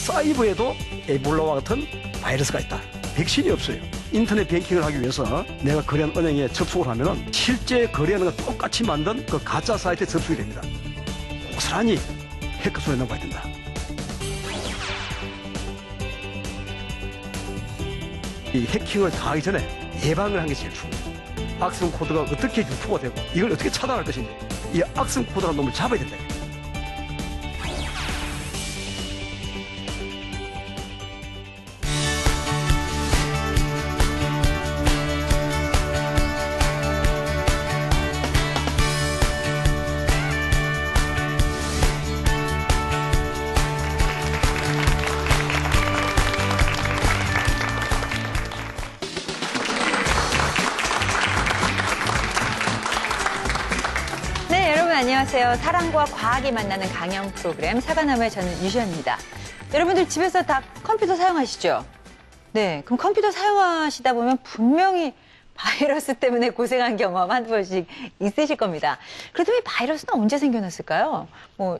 사이버에도 에볼라와 같은 바이러스가 있다. 백신이 없어요. 인터넷 뱅킹을 하기 위해서 내가 거래한 은행에 접속을 하면은 실제 거래하는 거 똑같이 만든 그 가짜 사이트에 접속이 됩니다. 고스란히 해커 손에 넘어가야 된다. 이 해킹을 당하기 전에 예방을 하는 게 제일 중요해요. 악성 코드가 어떻게 유포가 되고 이걸 어떻게 차단할 것인지 이 악성 코드라는 놈을 잡아야 된다. 안녕하세요. 사랑과 과학이 만나는 강연 프로그램 사과나무의 저는 유시연입니다. 여러분들 집에서 다 컴퓨터 사용하시죠? 네, 그럼 컴퓨터 사용하시다 보면 분명히 바이러스 때문에 고생한 경험 한 번씩 있으실 겁니다. 그렇다면 이 바이러스는 언제 생겨났을까요?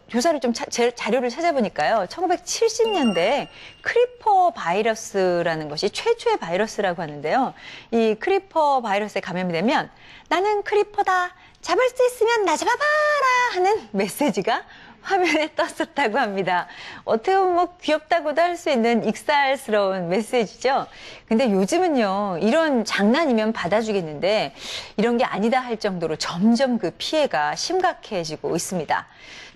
조사를 좀 자료를 찾아보니까요. 1970년대에 크리퍼 바이러스라는 것이 최초의 바이러스라고 하는데요. 이 크리퍼 바이러스에 감염이 되면 나는 크리퍼다. 잡을 수 있으면 나 잡아봐라 하는 메시지가 화면에 떴었다고 합니다. 어떻게 보면 귀엽다고도 할 수 있는 익살스러운 메시지죠. 근데 요즘은요, 이런 장난이면 받아주겠는데 이런 게 아니다 할 정도로 점점 그 피해가 심각해지고 있습니다.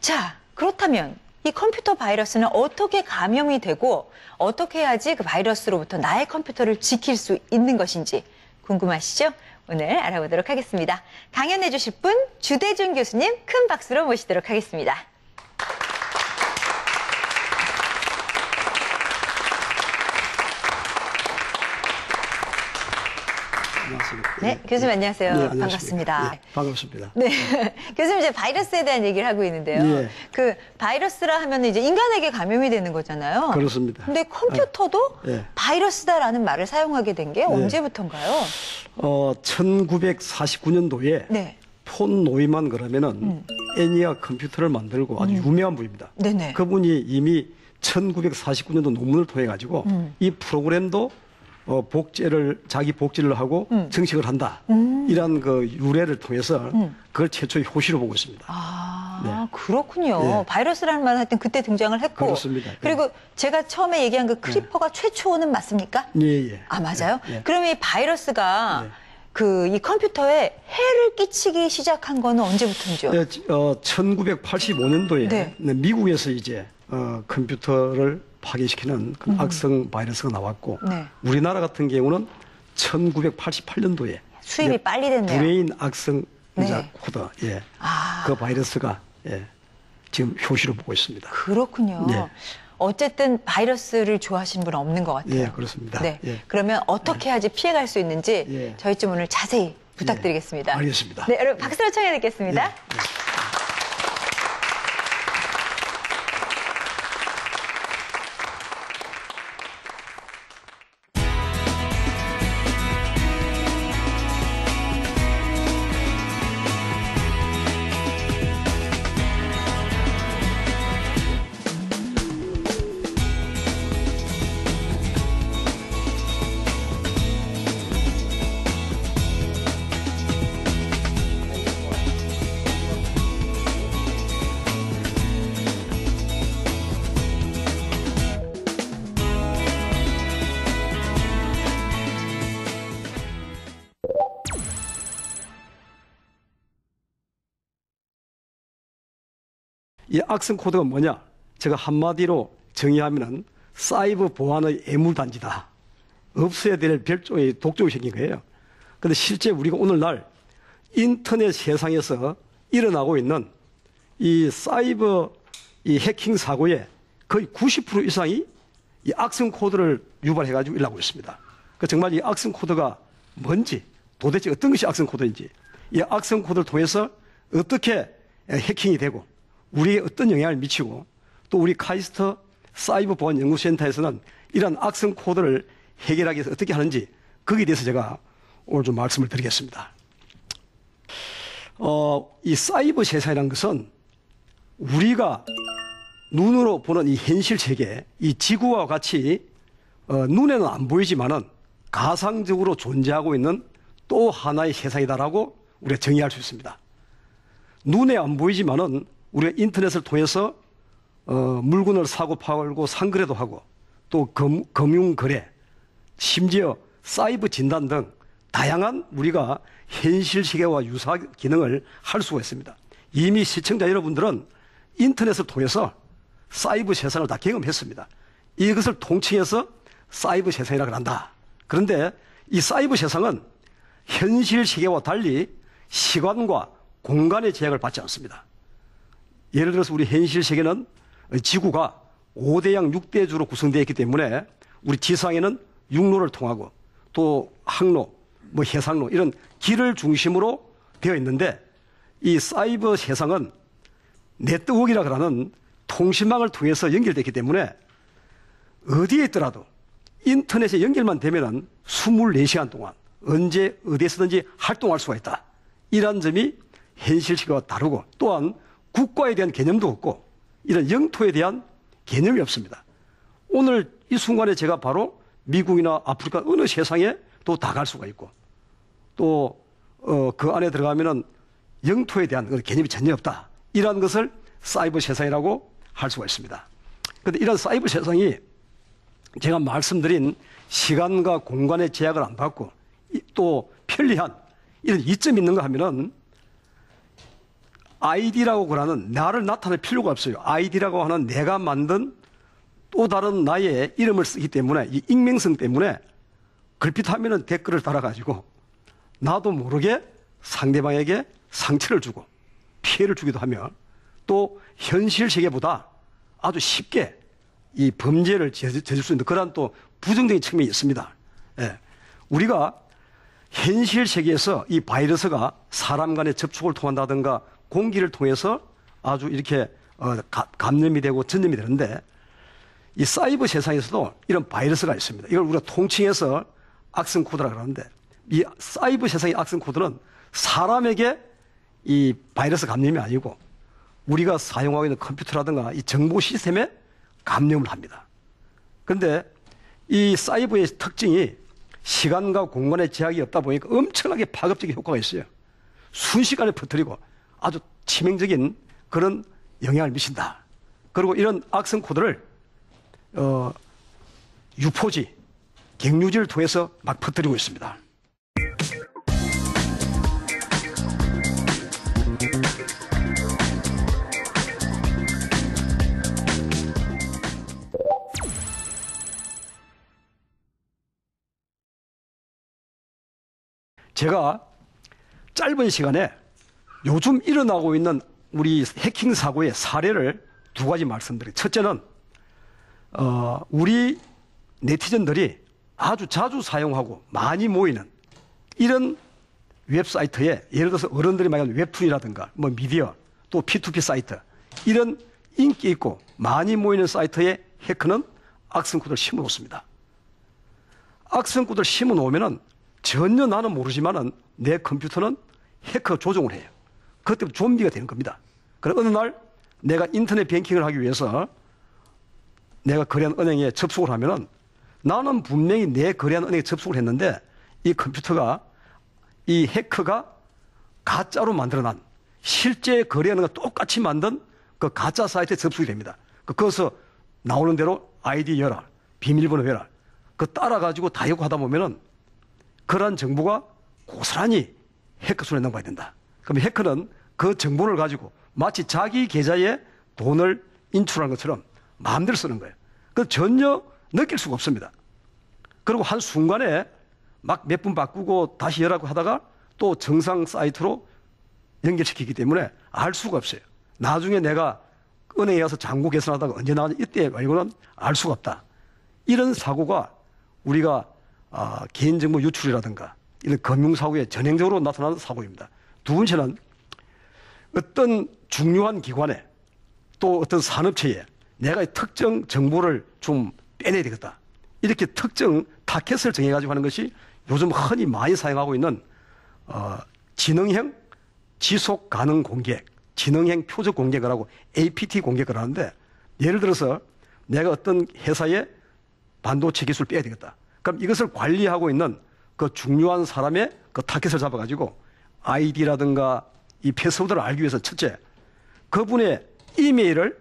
자, 그렇다면 이 컴퓨터 바이러스는 어떻게 감염이 되고 어떻게 해야지 그 바이러스로부터 나의 컴퓨터를 지킬 수 있는 것인지 궁금하시죠? 오늘 알아보도록 하겠습니다. 강연해 주실 분 주대준 교수님 큰 박수로 모시도록 하겠습니다. 안녕하십니까. 네, 교수님 안녕하세요. 네, 반갑습니다. 네, 반갑습니다. 네, 교수님 이제 바이러스에 대한 얘기를 하고 있는데요. 네. 그 바이러스라 하면 이제 인간에게 감염이 되는 거잖아요. 그렇습니다. 근데 컴퓨터도 네. 바이러스다라는 말을 사용하게 된 게 언제부터인가요? 1949년도에 네. 폰 노이만 그러면은 애니아 컴퓨터를 만들고 아주 유명한 분입니다. 네네. 그분이 이미 1949년도 논문을 통해 가지고 이 프로그램도 자기 복제를 하고 정식을 한다. 이런 그 유래를 통해서 그걸 최초의 효시로 보고 있습니다. 아, 네. 그렇군요. 네. 바이러스라는 말은 하여튼 그때 등장을 했고. 그렇습니다. 그리고 제가 처음에 얘기한 그 크리퍼가 최초는 맞습니까? 예, 예. 아, 맞아요? 예. 그러면 이 바이러스가 네. 이 컴퓨터에 해를 끼치기 시작한 거는 언제부터인지요? 1985년도에 네. 미국에서 이제 컴퓨터를 파괴시키는 그 악성 바이러스가 나왔고 네. 우리나라 같은 경우는 1988년도에 수입이 빨리 됐네요. 브레인 악성 네. 코드, 예, 아. 그 바이러스가 지금 효시로 보고 있습니다. 그렇군요. 네. 어쨌든 바이러스를 좋아하시는 분은 없는 것 같아요. 예, 그렇습니다. 네. 예. 그러면 어떻게 해야지 피해갈 수 있는지 예. 저희 좀 오늘 자세히 부탁드리겠습니다. 알겠습니다. 네, 여러분 박수로 청해 듣겠습니다. 예. 이 악성 코드가 뭐냐? 제가 한마디로 정의하면은 사이버 보안의 애물단지다. 없어야 될 별종의 독종이 생긴 거예요. 그런데 실제 우리가 오늘날 인터넷 세상에서 일어나고 있는 이 사이버 해킹 사고의 거의 90% 이상이 이 악성 코드를 유발해가지고 일어나고 있습니다. 정말 이 악성 코드가 뭔지, 도대체 어떤 것이 악성 코드인지, 이 악성 코드를 통해서 어떻게 해킹이 되고 우리에 어떤 영향을 미치고 또 우리 카이스트 사이버 보안 연구센터에서는 이런 악성 코드를 해결하기 위해서 어떻게 하는지 거기에 대해서 제가 오늘 좀 말씀을 드리겠습니다. 이 사이버 세상이라는 것은 우리가 눈으로 보는 이 현실 세계, 이 지구와 같이 눈에는 안 보이지만은 가상적으로 존재하고 있는 또 하나의 세상이다라고 우리가 정의할 수 있습니다. 눈에 안 보이지만은 우리가 인터넷을 통해서 물건을 사고 팔고 상거래도 하고 또 금융거래, 심지어 사이버 진단 등 다양한 우리가 현실 세계와 유사한 기능을 할 수가 있습니다. 이미 시청자 여러분들은 인터넷을 통해서 사이버 세상을 다 경험했습니다. 이것을 통칭해서 사이버 세상이라고 한다. 그런데 이 사이버 세상은 현실 세계와 달리 시간과 공간의 제약을 받지 않습니다. 예를 들어서 우리 현실 세계는 지구가 5대양 6대주로 구성되어 있기 때문에 우리 지상에는 육로를 통하고 또 항로, 뭐 해상로 이런 길을 중심으로 되어 있는데 이 사이버 세상은 네트워크라고 하는 통신망을 통해서 연결되기 때문에 어디에 있더라도 인터넷에 연결만 되면은 24시간 동안 언제 어디에서든지 활동할 수가 있다. 이런 점이 현실 세계와 다르고 또한 국가에 대한 개념도 없고 이런 영토에 대한 개념이 없습니다. 오늘 이 순간에 제가 바로 미국이나 아프리카 어느 세상에 또 다 갈 수가 있고 또 그 안에 들어가면은 영토에 대한 개념이 전혀 없다. 이런 것을 사이버 세상이라고 할 수가 있습니다. 그런데 이런 사이버 세상이 제가 말씀드린 시간과 공간의 제약을 안 받고 또 편리한 이런 이점이 있는가 하면은 아이디라고 하는 나를 나타낼 필요가 없어요. 아이디라고 하는 내가 만든 또 다른 나의 이름을 쓰기 때문에 이 익명성 때문에 글핏하면은 댓글을 달아가지고 나도 모르게 상대방에게 상처를 주고 피해를 주기도 하며 또 현실 세계보다 아주 쉽게 이 범죄를 저질 수 있는 그런 또 부정적인 측면이 있습니다. 예. 우리가 현실 세계에서 이 바이러스가 사람 간의 접촉을 통한다든가 공기를 통해서 아주 이렇게 감염이 되고 전염이 되는데 이 사이버 세상에서도 이런 바이러스가 있습니다. 이걸 우리가 통칭해서 악성 코드라고 하는데 이 사이버 세상의 악성 코드는 사람에게 이 바이러스 감염이 아니고 우리가 사용하고 있는 컴퓨터라든가 이 정보 시스템에 감염을 합니다. 그런데 이 사이버의 특징이 시간과 공간의 제약이 없다 보니까 엄청나게 파급적인 효과가 있어요. 순식간에 퍼뜨리고 아주 치명적인 그런 영향을 미친다. 그리고 이런 악성 코드를 유포지, 갱유지를 통해서 막 퍼뜨리고 있습니다. 제가 짧은 시간에 요즘 일어나고 있는 우리 해킹 사고의 사례를 두 가지 말씀드릴게요. 첫째는 우리 네티즌들이 아주 자주 사용하고 많이 모이는 이런 웹사이트에 예를 들어서 어른들이 말하는 웹툰이라든가 뭐 미디어 또 P2P 사이트 이런 인기 있고 많이 모이는 사이트에 해커는 악성 코드를 심어 놓습니다. 악성 코드를 심어 놓으면은 전혀 나는 모르지만은 내 컴퓨터는 해커 조종을 해요. 그것 때문에 좀비가 되는 겁니다. 그럼 어느 날 내가 인터넷 뱅킹을 하기 위해서 내가 거래한 은행에 접속을 하면은 나는 분명히 내 거래한 은행에 접속을 했는데 이 컴퓨터가 이 해커가 가짜로 만들어난 실제 거래하는 것 똑같이 만든 그 가짜 사이트에 접속이 됩니다. 거기서 나오는 대로 아이디 열라, 비밀번호 열라, 그 따라가지고 다 하다 보면은 그러한 정보가 고스란히 해커 손에 넘어가야 된다. 그럼 해커는 그 정보를 가지고 마치 자기 계좌에 돈을 인출하는 것처럼 마음대로 쓰는 거예요. 그 전혀 느낄 수가 없습니다. 그리고 한순간에 막 몇 분 바꾸고 다시 열라고 하다가 또 정상 사이트로 연결시키기 때문에 알 수가 없어요. 나중에 내가 은행에 가서 잔고 계산하다가 언제 나왔냐 이때 말고는 알 수가 없다. 이런 사고가 우리가 개인정보 유출이라든가 이런 금융사고에 전형적으로 나타나는 사고입니다. 두 번째는 어떤 중요한 기관에 또 어떤 산업체에 내가 특정 정보를 좀 빼내야 되겠다. 이렇게 특정 타켓을 정해가지고 하는 것이 요즘 흔히 많이 사용하고 있는 지능형 지속 가능 공개, 지능형 표적 공개를 하고 APT 공개를 하는데 예를 들어서 내가 어떤 회사에 반도체 기술을 빼야 되겠다. 그럼 이것을 관리하고 있는 그 중요한 사람의 그 타겟을 잡아가지고 아이디라든가 이 패스워드를 알기 위해서 첫째, 그분의 이메일을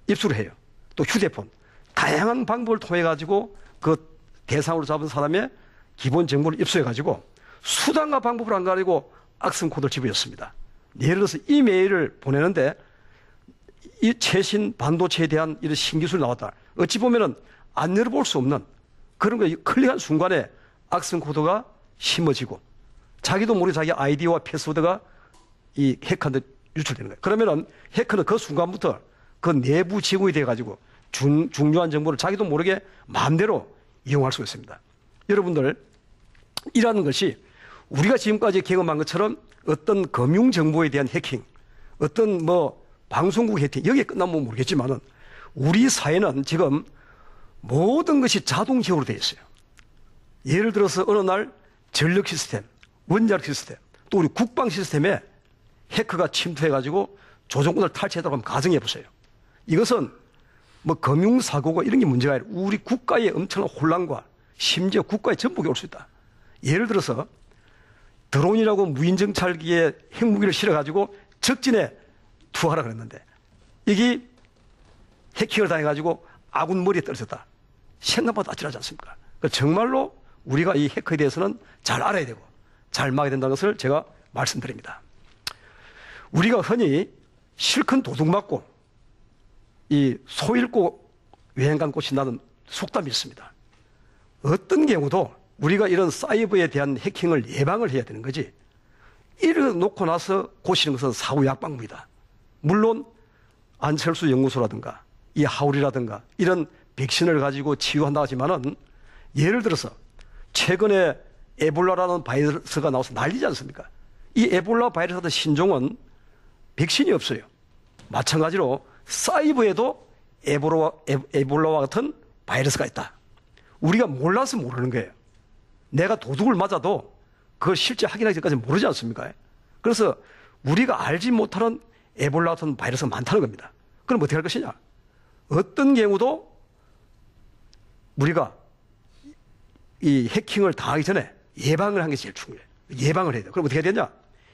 입수를 해요. 또 휴대폰. 다양한 방법을 통해가지고 그 대상으로 잡은 사람의 기본 정보를 입수해가지고 수단과 방법을 안 가리고 악성 코드를 집어넣습니다. 예를 들어서 이메일을 보내는데 이 최신 반도체에 대한 이런 신기술이 나왔다. 어찌 보면은 안 열어볼 수 없는 그런 거 클릭한 순간에 악성 코드가 심어지고 자기도 모르게 자기 아이디와 패스워드가 이 해커한테 유출되는 거예요. 그러면은 해커는 그 순간부터 그 내부 지구이 돼가지고 중요한 정보를 자기도 모르게 마음대로 이용할 수 있습니다. 여러분들, 이라는 것이 우리가 지금까지 경험한 것처럼 어떤 금융 정보에 대한 해킹, 어떤 뭐 방송국 해킹, 여기에 끝나면 모르겠지만은 우리 사회는 지금 모든 것이 자동적으로 되어 있어요. 예를 들어서 어느 날 전력 시스템, 원자력 시스템, 또 우리 국방 시스템에 해커가 침투해가지고 조종권을 탈취하도록 한번 가정해 보세요. 이것은 뭐 금융사고가 이런 게 문제가 아니라 우리 국가의 엄청난 혼란과 심지어 국가의 전복이 올 수 있다. 예를 들어서 드론이라고 무인정찰기에 핵무기를 실어가지고 적진에 투하라 그랬는데 이게 해킹을 당해가지고 아군 머리에 떨어졌다. 생각보다 아찔하지 않습니까? 정말로 우리가 이 해커에 대해서는 잘 알아야 되고 잘 막아야 된다는 것을 제가 말씀드립니다. 우리가 흔히 실컷 도둑 맞고 이 소 잃고 여행 간 꽃이 나는 속담이 있습니다. 어떤 경우도 우리가 이런 사이버에 대한 해킹을 예방을 해야 되는 거지 이래놓고 나서 고치는 것은 사후 약방입니다. 물론 안철수 연구소라든가 이 하울이라든가 이런 백신을 가지고 치유한다 하지만은 예를 들어서 최근에 에볼라라는 바이러스가 나와서 난리지 않습니까? 이 에볼라 바이러스 같은 신종은 백신이 없어요. 마찬가지로 사이버에도 에볼라와 같은 바이러스가 있다. 우리가 몰라서 모르는 거예요. 내가 도둑을 맞아도 그걸 실제 확인하기 전까지 모르지 않습니까? 그래서 우리가 알지 못하는 에볼라 같은 바이러스가 많다는 겁니다. 그럼 어떻게 할 것이냐? 어떤 경우도 우리가 이 해킹을 당하기 전에 예방을 하는 게 제일 중요해요. 예방을 해야 돼요. 그럼 어떻게 해야 되냐?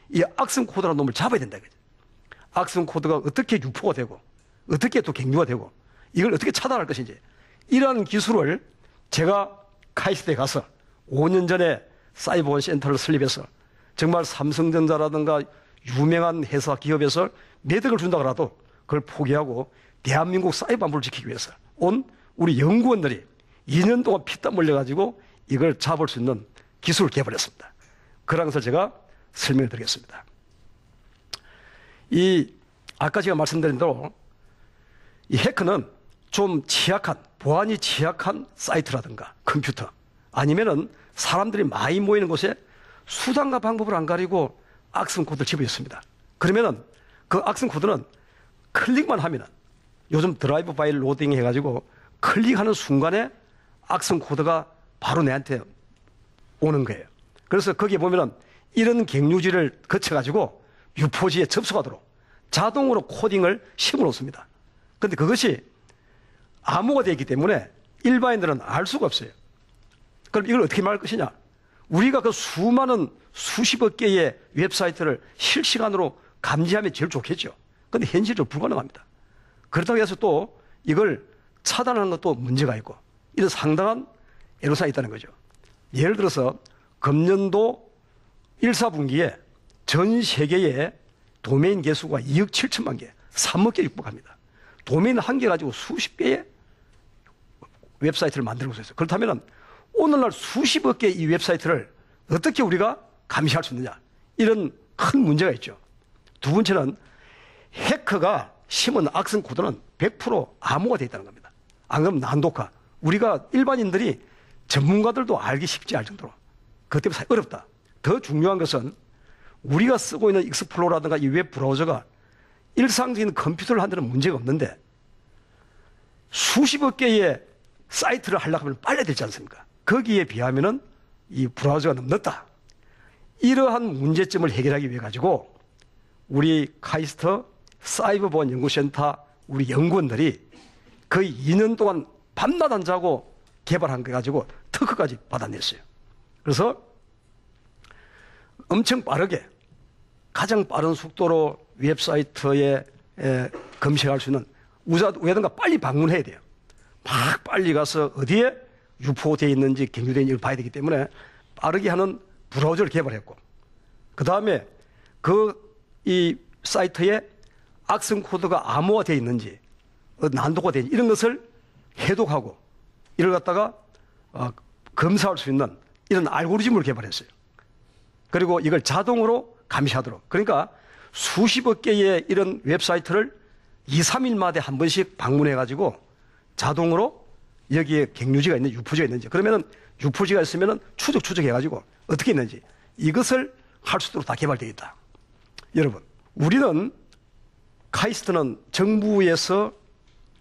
이 악성 코드라는 놈을 잡아야 된다. 악성 코드가 어떻게 유포가 되고 어떻게 또 갱유가 되고 이걸 어떻게 차단할 것인지 이러한 기술을 제가 카이스트에 가서 5년 전에 사이버원 센터를 설립해서 정말 삼성전자라든가 유명한 회사 기업에서 매덕을 준다 그래도 그걸 포기하고 대한민국 사이버 안보를 지키기 위해서 온 우리 연구원들이 2년 동안 피땀 흘려가지고 이걸 잡을 수 있는 기술을 개발했습니다. 그런 것을 제가 설명을 드리겠습니다. 아까 제가 말씀드린 대로 이 해커는 좀 취약한, 보안이 취약한 사이트라든가 컴퓨터 아니면은 사람들이 많이 모이는 곳에 수단과 방법을 안 가리고 악성 코드를 집어넣습니다. 그러면은 그 악성 코드는 클릭만 하면은 요즘 드라이브 파일 로딩 해가지고 클릭하는 순간에 악성 코드가 바로 내한테 오는 거예요. 그래서 거기에 보면은 이런 갱유지를 거쳐가지고 유포지에 접속하도록 자동으로 코딩을 심어놓습니다. 그런데 그것이 암호가 되어 있기 때문에 일반인들은 알 수가 없어요. 그럼 이걸 어떻게 말할 것이냐? 우리가 그 수많은 수십억 개의 웹사이트를 실시간으로 감지하면 제일 좋겠죠. 그런데 현실적으로 불가능합니다. 그렇다고 해서 또 이걸 차단하는 것도 문제가 있고 이런 상당한 애로사항이 있다는 거죠. 예를 들어서 금년도 1사분기에 전 세계의 도메인 개수가 2억 7천만 개, 3억 개 육박합니다. 도메인 한 개 가지고 수십 개의 웹사이트를 만들고 있어요. 그렇다면 오늘날 수십억 개의 이 웹사이트를 어떻게 우리가 감시할 수 있느냐. 이런 큰 문제가 있죠. 두 번째는 해커가 심은 악성 코드는 100% 암호가 되어 있다는 겁니다. 안 그러면 난독화. 우리가 일반인들이 전문가들도 알기 쉽지 않을 정도로 그것 때문에 어렵다. 더 중요한 것은 우리가 쓰고 있는 익스플로러라든가 이 웹 브라우저가 일상적인 컴퓨터를 하는 데는 문제가 없는데 수십억 개의 사이트를 하려고 하면 빨리 되지 않습니까? 거기에 비하면은 이 브라우저가 너무 늦다. 이러한 문제점을 해결하기 위해 가지고 우리 카이스트 사이버보안 연구센터 우리 연구원들이 거의 2년 동안 밤낮 안 자고 개발한 거 가지고 특허까지 받아냈어요. 그래서 엄청 빠르게 가장 빠른 속도로 웹사이트에 검색할 수 있는 왜든가 빨리 방문해야 돼요. 막 빨리 가서 어디에 유포되어 있는지 경유되어 있는지 봐야 되기 때문에 빠르게 하는 브라우저를 개발했고, 그 다음에 이 사이트에 악성 코드가 암호화되어 있는지 난도가 되는지 이런 것을 해독하고 이를 갖다가 검사할 수 있는 이런 알고리즘을 개발했어요. 그리고 이걸 자동으로 감시하도록. 그러니까 수십억 개의 이런 웹사이트를 2, 3일마다 한 번씩 방문해가지고 자동으로 여기에 갱유지가 있는지 유포지가 있는지, 그러면은 유포지가 있으면은 추적해가지고 어떻게 있는지 이것을 할 수 있도록 다 개발되어 있다. 여러분, 우리는 카이스트는 정부에서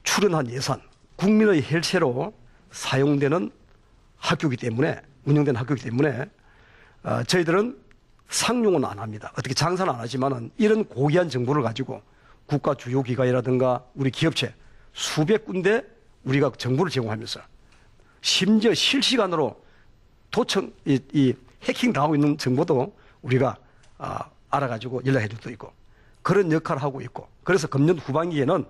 출연한 예산, 국민의 혈세로 사용되는 학교이기 때문에, 운영되는 학교이기 때문에 저희들은 상용은 안 합니다. 어떻게 장사는 안 하지만은 이런 고귀한 정보를 가지고 국가 주요 기관이라든가 우리 기업체 수백 군데 우리가 정보를 제공하면서 심지어 실시간으로 이 해킹 당하고 있는 정보도 우리가 알아가지고 연락해 줄 수도 있고 그런 역할을 하고 있고, 그래서 금년 후반기에는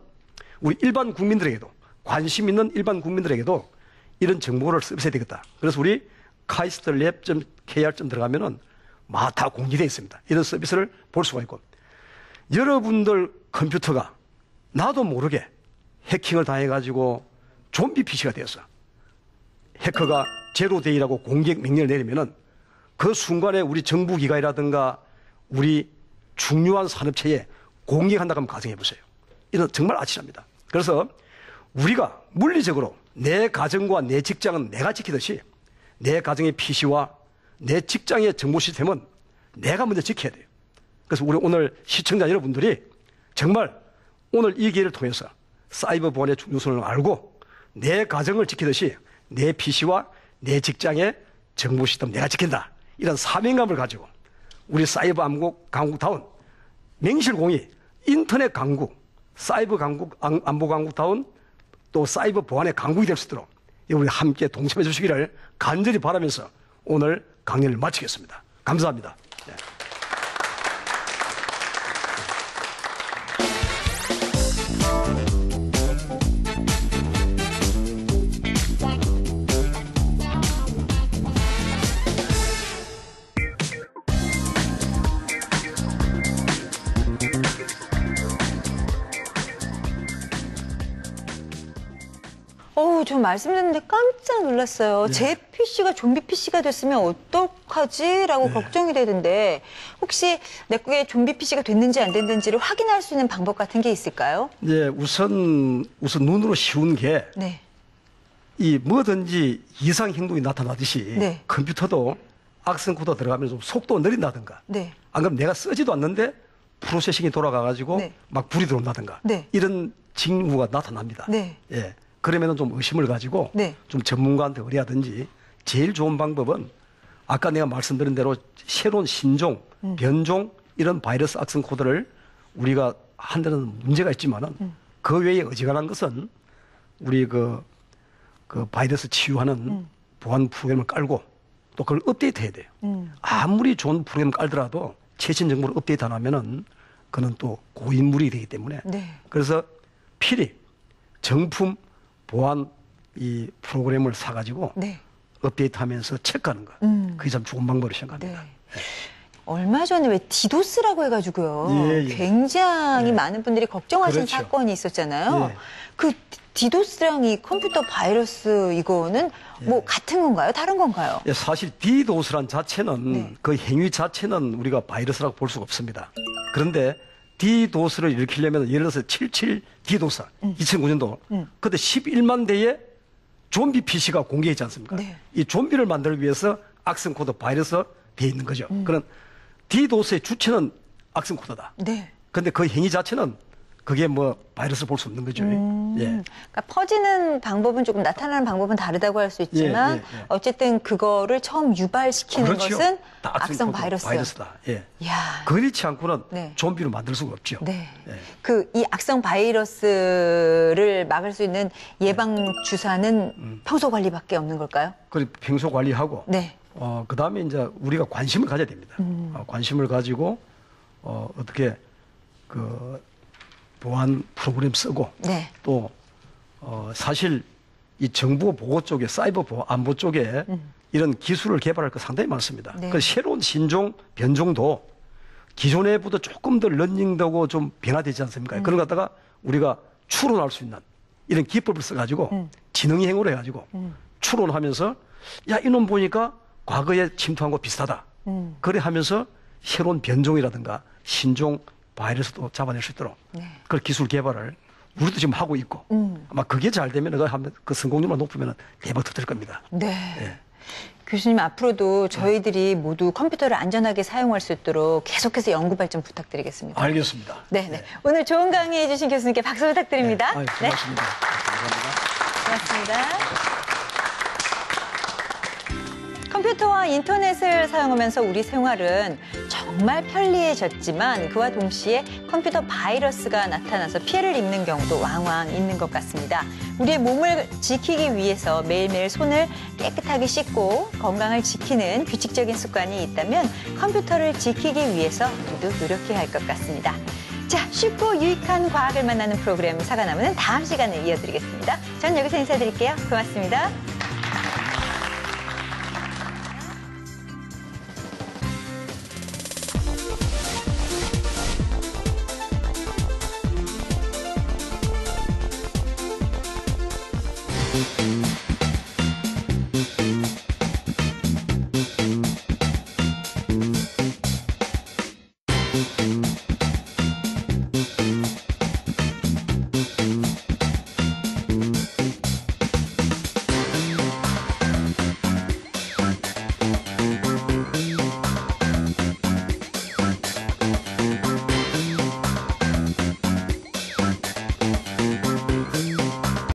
우리 일반 국민들에게도, 관심 있는 일반 국민들에게도 이런 정보를 서비스해야 되겠다. 그래서 우리 카이스트랩.kr 들어가면은 다 공개되어 있습니다. 이런 서비스를 볼 수가 있고, 여러분들 컴퓨터가 나도 모르게 해킹을 당해가지고 좀비 PC가 되었어. 해커가 제로데이라고 공격 명령을 내리면은 그 순간에 우리 정부기관이라든가 우리 중요한 산업체에 공격한다고 하면 가정해 보세요. 이건 정말 아찔합니다. 그래서 우리가 물리적으로 내 가정과 내 직장은 내가 지키듯이 내 가정의 PC와 내 직장의 정보 시스템은 내가 먼저 지켜야 돼요. 그래서 우리 오늘 시청자 여러분들이 정말 오늘 이 기회를 통해서 사이버 보안의 중요성을 알고 내 가정을 지키듯이 내 PC와 내 직장의 정보 시스템 내가 지킨다. 이런 사명감을 가지고 우리 사이버 강국다운 맹실공히 인터넷 강국, 사이버 강국, 안보 강국다운 또 사이버 보안의 강국이 될 수 있도록 우리 함께 동참해 주시기를 간절히 바라면서 오늘 강연을 마치겠습니다. 감사합니다. 네. 좀 말씀 듣는데 깜짝 놀랐어요. 네. 제 PC가 좀비 PC가 됐으면 어떡하지? 라고 걱정이 되던데 혹시 내 거에 좀비 PC가 됐는지 안 됐는지를 확인할 수 있는 방법 같은 게 있을까요? 네, 우선 눈으로 쉬운 게 네. 이 뭐든지 이상 행동이 나타나듯이 네. 컴퓨터도 악성 코드가 들어가면 좀 속도가 느린다든가 네. 안 그러면 내가 쓰지도 않는데 프로세싱이 돌아가가지고 네. 막 불이 들어온다든가 네. 이런 징후가 나타납니다. 네. 예. 그러면은 좀 의심을 가지고 네. 좀 전문가한테 의뢰하든지 제일 좋은 방법은 아까 내가 말씀드린 대로 새로운 신종, 변종 이런 바이러스 악성 코드를 우리가 한 데는 문제가 있지만은 그 외에 어지간한 것은 우리 그 바이러스 치유하는 보안 프로그램을 깔고 또 그걸 업데이트해야 돼요. 아무리 좋은 프로그램 깔더라도 최신 정보를 업데이트 안 하면은 그는 또 고인물이 되기 때문에 네. 그래서 필히 정품 보안 이 프로그램을 사가지고 네. 업데이트하면서 체크하는 거. 그게 참 좋은 방법으로 생각합니다. 네. 얼마 전에 왜 디도스라고 해가지고요. 예, 예. 굉장히 예. 많은 분들이 걱정하신 그렇죠. 사건이 있었잖아요. 예. 그 디도스랑 이 컴퓨터 바이러스 이거는 뭐 같은 건가요? 다른 건가요? 예, 사실 디도스란 자체는 네. 그 행위 자체는 우리가 바이러스라고 볼 수가 없습니다. 그런데 디도스를 일으키려면 예를 들어서 77 디도스 2009년도 그때 11만 대의 좀비 PC가 공개했지 않습니까? 네. 이 좀비를 만들기 위해서 악성 코드 바이러스 돼 있는 거죠. 그런 디도스의 주체는 악성 코드다. 네. 그런데 그 행위 자체는 그게 뭐 바이러스를 볼 수 없는 거죠. 예. 그러니까 퍼지는 방법은 조금 나타나는 방법은 다르다고 할 수 있지만 어쨌든 그거를 처음 유발시키는 그렇죠. 것은 다 악성 바이러스다. 예. 이야. 그렇지 않고는 네. 좀비로 만들 수가 없죠. 네. 예. 이 악성 바이러스를 막을 수 있는 예방 주사는 평소 관리밖에 없는 걸까요? 그리고 평소 관리하고 네. 그다음에 이제 우리가 관심을 가져야 됩니다. 관심을 가지고 어떻게 그 보안 프로그램 쓰고 네. 또 사실 이 정보 보호 쪽에 사이버 보호 안보 쪽에 이런 기술을 개발할 거 상당히 많습니다. 네. 그 새로운 신종 변종도 기존에보다 조금 더 런닝되고 좀 변화되지 않습니까? 그런 것 갖다가 우리가 추론할 수 있는 이런 기법을 써가지고 지능이 행위를 해가지고 추론하면서 야 이놈 보니까 과거에 침투한 거 비슷하다. 그래 하면서 새로운 변종이라든가 신종 바이러스도 잡아낼 수 있도록 그 기술 개발을 우리도 지금 하고 있고 아마 그게 잘 되면 그 성공률만 높으면 대박 터질 겁니다. 네. 예. 교수님 앞으로도 저희들이 모두 컴퓨터를 안전하게 사용할 수 있도록 계속해서 연구 발전 부탁드리겠습니다. 알겠습니다. 네, 네. 오늘 좋은 강의 해주신 교수님께 박수 부탁드립니다. 네. 고맙습니다. 감사합니다. 고맙습니다. 컴퓨터와 인터넷을 사용하면서 우리 생활은 정말 편리해졌지만 그와 동시에 컴퓨터 바이러스가 나타나서 피해를 입는 경우도 왕왕 있는 것 같습니다. 우리의 몸을 지키기 위해서 매일매일 손을 깨끗하게 씻고 건강을 지키는 규칙적인 습관이 있다면 컴퓨터를 지키기 위해서 모두 노력해야 할 것 같습니다. 자, 쉽고 유익한 과학을 만나는 프로그램 사과나무는 다음 시간에 이어드리겠습니다. 전 여기서 인사드릴게요. 고맙습니다.